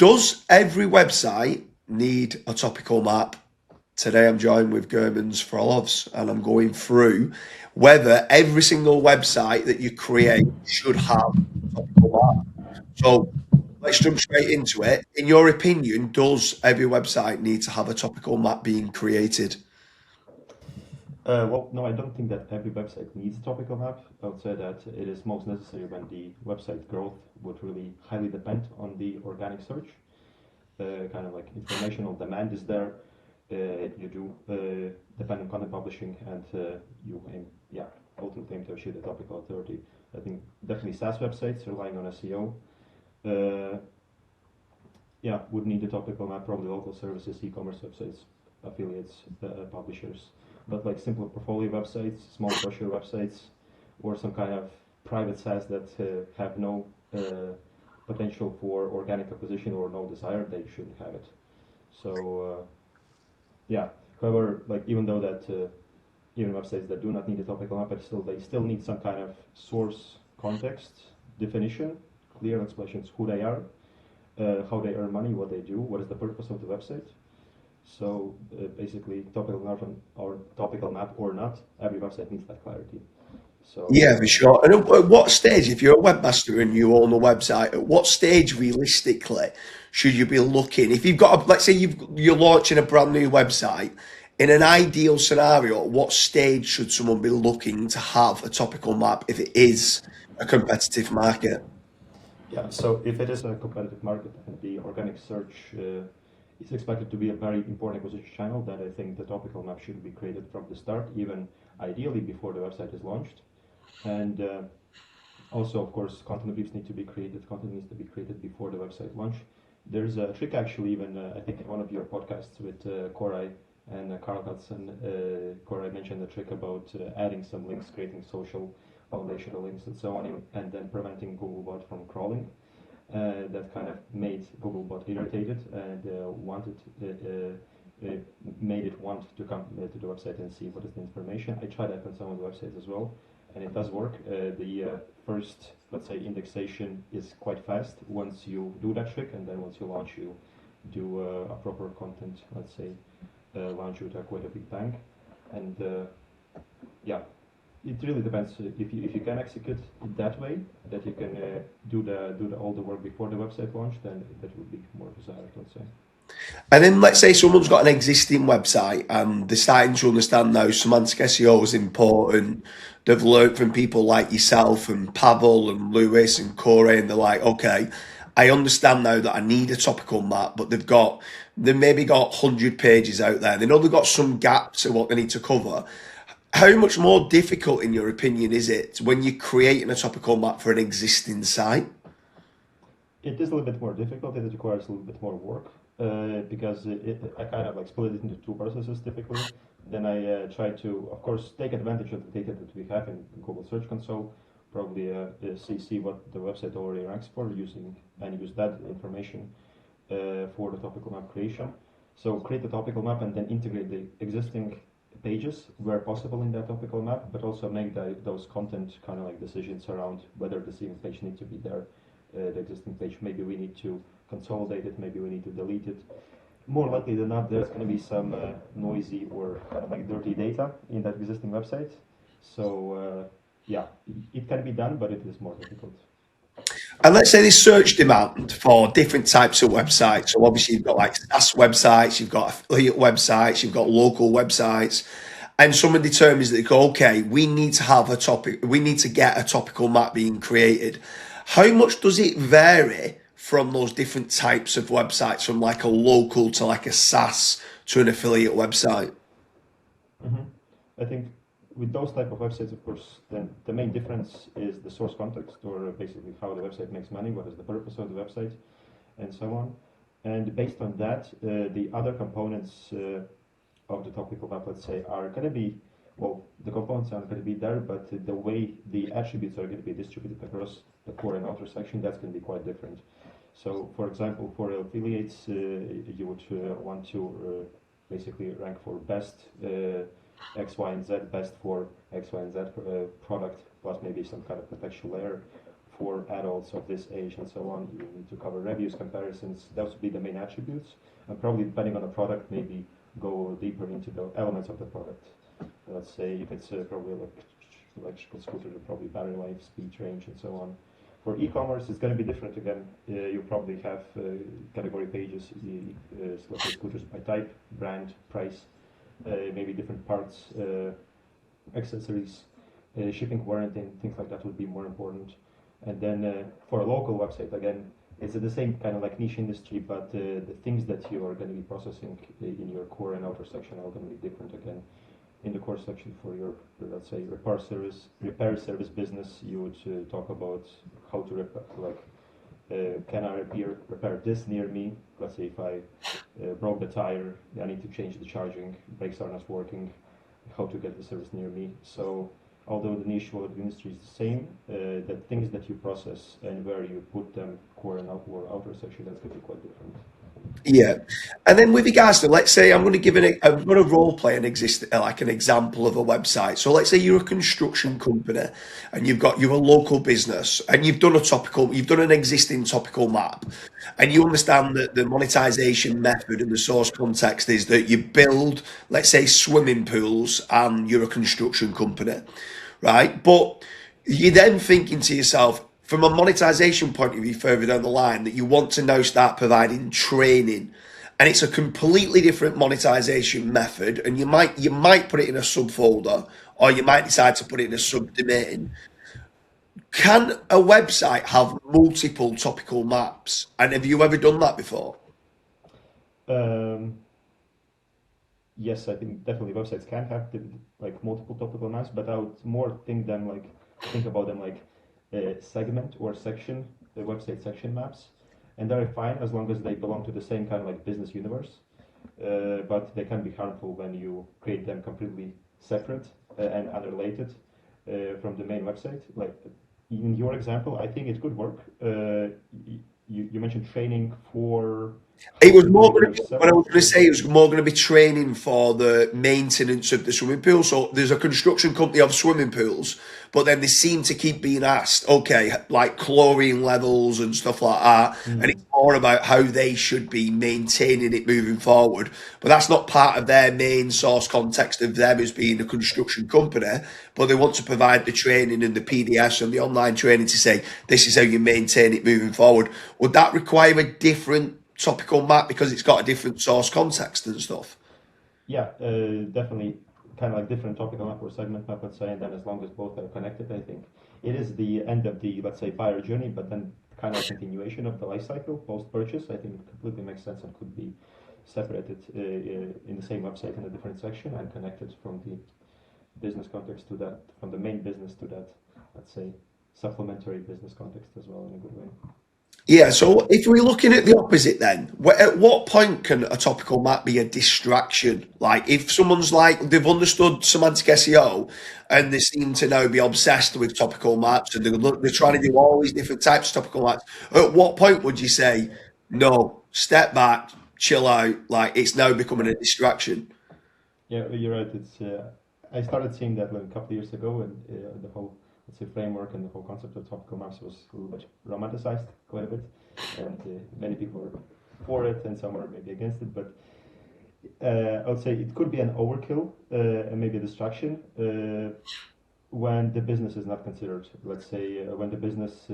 Does every website need a topical map? Today I'm joined with German's Frolovs and I'm going through whether every single website that you create should have a topical map. So let's jump straight into it. In your opinion, does every website need to have a topical map being created? Well, no, I don't think that every website needs a topical map. I would say that it is most necessary when the website growth would really highly depend on the organic search. Kind of like informational demand is there. You do depend on content publishing, and you aim, yeah, ultimately aim to achieve the topical authority. I think definitely SaaS websites relying on SEO, yeah, would need a topical map. Probably local services, e-commerce websites, affiliates, publishers. But like simple portfolio websites, small brochure websites, or some kind of private SaaS that have no potential for organic acquisition or no desire, they shouldn't have it. So yeah. However, like even though that even websites that do not need a topical map, but still they still need some kind of source context definition, clear explanations who they are, how they earn money, what they do, what is the purpose of the website. So basically, topical map or topical map or not, every website needs that clarity. Yeah, So for sure. And at what stage, if you're a webmaster and you own a website, at what stage realistically should you be looking? If you've got, let's say you're launching a brand new website, in an ideal scenario, at what stage should someone be looking to have a topical map if it is a competitive market? yeah, so if it is a competitive market and the organic search is expected to be a very important acquisition channel, then I think the topical map should be created from the start, even ideally before the website is launched. And also, of course, content briefs need to be created. Content needs to be created before the website launch. There's a trick actually, even I think in one of your podcasts with Koray and Carl Hudson, Koray mentioned a trick about adding some links, creating social foundational links and so on, and then preventing Googlebot from crawling. That kind of made Googlebot irritated and made it want to come to the website and see what is the information. I tried that on some of the websites as well, and it does work. The first, let's say, indexation is quite fast once you do that trick, and then once you launch, you do a proper content, let's say, launch with quite a big bang. And yeah, it really depends. If you can execute it that way, that you can do all the work before the website launch, then that would be more desired, let's say. And then let's say someone's got an existing website and they're starting to understand now semantic SEO is important. They've learned from people like yourself and Pavel and Lewis and Corey, and they're like, okay, I understand now that I need a topical map, but they've maybe got 100 pages out there. They know they've got some gaps in what they need to cover. How much more difficult, in your opinion, is it when you're creating a topical map for an existing site? It is a little bit more difficult. It requires a little bit more work because I kind of like split it into two processes typically. Then I try to, of course, take advantage of the data that we have in Google Search Console. Probably see what the website already ranks for, using and use that information for the topical map creation. So create the topical map and then integrate the existing pages where possible in that topical map, but also make those content kind of like decisions around whether the same page needs to be there, the existing page. Maybe we need to consolidate it, maybe we need to delete it. More likely than not, there's going to be some noisy or kind of like dirty data in that existing website. So yeah, it can be done, but it is more difficult. And let's say there's search demand for different types of websites. So obviously you've got like SaaS websites, you've got affiliate websites, you've got local websites, and someone determines that they go, okay, we need to have a topic, we need to get a topical map being created. How much does it vary from those different types of websites, from like a local to like a SaaS to an affiliate website? hmm I think with those type of websites, of course, then the main difference is the source context, or basically how the website makes money, what is the purpose of the website, and so on. And based on that, the other components of the topical map, let's say, are going to be, well, the components are going to be there, but the way the attributes are going to be distributed across the core and outer section, that's going to be quite different. So, for example, for affiliates, you would want to basically rank for best X, Y, and Z, best for X, Y, and Z product, plus maybe some kind of contextual layer for adults of this age and so on. You need to cover reviews, comparisons. Those would be the main attributes. And probably depending on the product, maybe go deeper into the elements of the product. Let's say if it's probably like electrical scooter, probably battery life, speed range, and so on. For e-commerce, it's going to be different again. You probably have category pages, let's say scooters by type, brand, price, maybe different parts, accessories, shipping, warranty, and things like that would be more important. And then for a local website, again, it's the same kind of like niche industry, but the things that you are going to be processing in your core and outer section are going to be different again. In the core section for your, let's say, repair service business, you would talk about how to repair, like, can I repair this near me? Let's say if I broke the tire, I need to change the charging, brakes are not working, how to get the service near me. So although the niche of the industry is the same, the things that you process and where you put them, core and outer section, that's going to be quite different. Yeah, and then with regards to, let's say, I'm going to give I'm going to role play like an example of a website. So let's say you're a construction company, and you're a local business, and you've done an existing topical map, and you understand that the monetization method and the source context is that you build, let's say, swimming pools, and you're a construction company, right? But you're then thinking to yourself, from a monetization point of view, further down the line, that you want to now start providing training, and it's a completely different monetization method, and you might put it in a subfolder, or you might decide to put it in a subdomain. Can a website have multiple topical maps? And have you ever done that before? Um, yes, I think definitely websites can have like multiple topical maps, but I would more think about them like segment or section, the website section maps, and they're fine as long as they belong to the same kind of like business universe. But they can be harmful when you create them completely separate and unrelated from the main website. Like in your example, I think it could work. You mentioned training for It how was to do more it going to be, what I yourself, was going to or say, it was more going to be training for the maintenance of the swimming pool. So there's a construction company of swimming pools, but then they seem to keep being asked, okay, like chlorine levels and stuff like that. And it's mm, more about how they should be maintaining it moving forward. But that's not part of their main source context of them as being a construction company. But they want to provide the training and the PDFs and the online training to say, this is how you maintain it moving forward. Would that require a different topical map because it's got a different source context and stuff? yeah, definitely kind of like different topical map or segment map, let's say, and then as long as both are connected, I think it is the end of the, let's say, buyer journey, but then kind of a continuation of the life cycle post-purchase. I think it completely makes sense and could be separated in the same website in a different section and connected from the business context to that, from the main business to that, let's say, supplementary business context as well in a good way. Yeah, so if we're looking at the opposite then, at what point can a topical map be a distraction? Like if someone's like, they've understood semantic SEO and they seem to now be obsessed with topical maps and they're trying to do all these different types of topical maps, at what point would you say, no, step back, chill out, like it's now becoming a distraction? Yeah, you're right. It's I started seeing that like a couple of years ago, and the whole, let's say, framework and the whole concept of topical maps was a little bit romanticized quite a bit, and many people were for it, and some were maybe against it. But I would say it could be an overkill and maybe a distraction when the business is not considered. Let's say when the business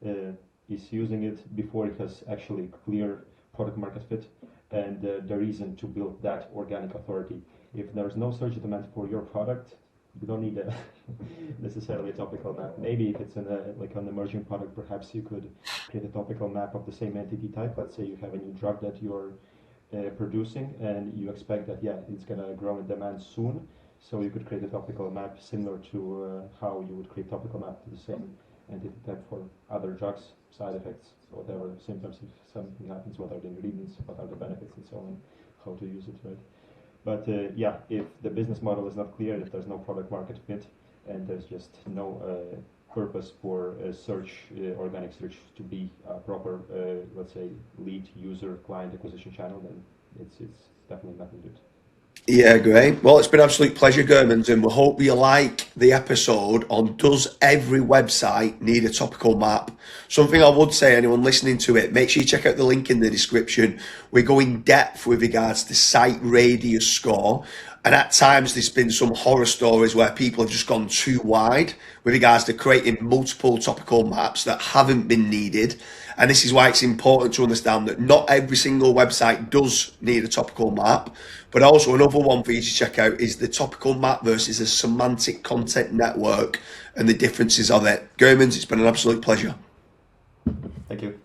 is using it before it has actually clear product market fit and the reason to build that organic authority. If there's no search demand for your product, you don't need a necessarily a topical map. Maybe if it's like an emerging product, perhaps you could create a topical map of the same entity type. Let's say you have a new drug that you're producing and you expect that, yeah, it's gonna grow in demand soon. So you could create a topical map similar to how you would create topical map to the same entity type for other drugs, side effects, whatever symptoms. If something happens, what are the ingredients, what are the benefits, and so on, how to use it, right? But yeah, if the business model is not clear, if there's no product market fit, and there's just no purpose for search, organic search to be a proper, let's say, lead user client acquisition channel, then it's definitely not needed. Yeah, great. Well, it's been an absolute pleasure, Germans, and we hope you like the episode on does every website need a topical map? Something I would say, anyone listening to it, make sure you check out the link in the description. We go in depth with regards to site radius score, and at times there's been some horror stories where people have just gone too wide with regards to creating multiple topical maps that haven't been needed. And this is why it's important to understand that not every single website does need a topical map. But also another one for you to check out is the topical map versus a semantic content network and the differences of it. Germans, it's been an absolute pleasure. Thank you.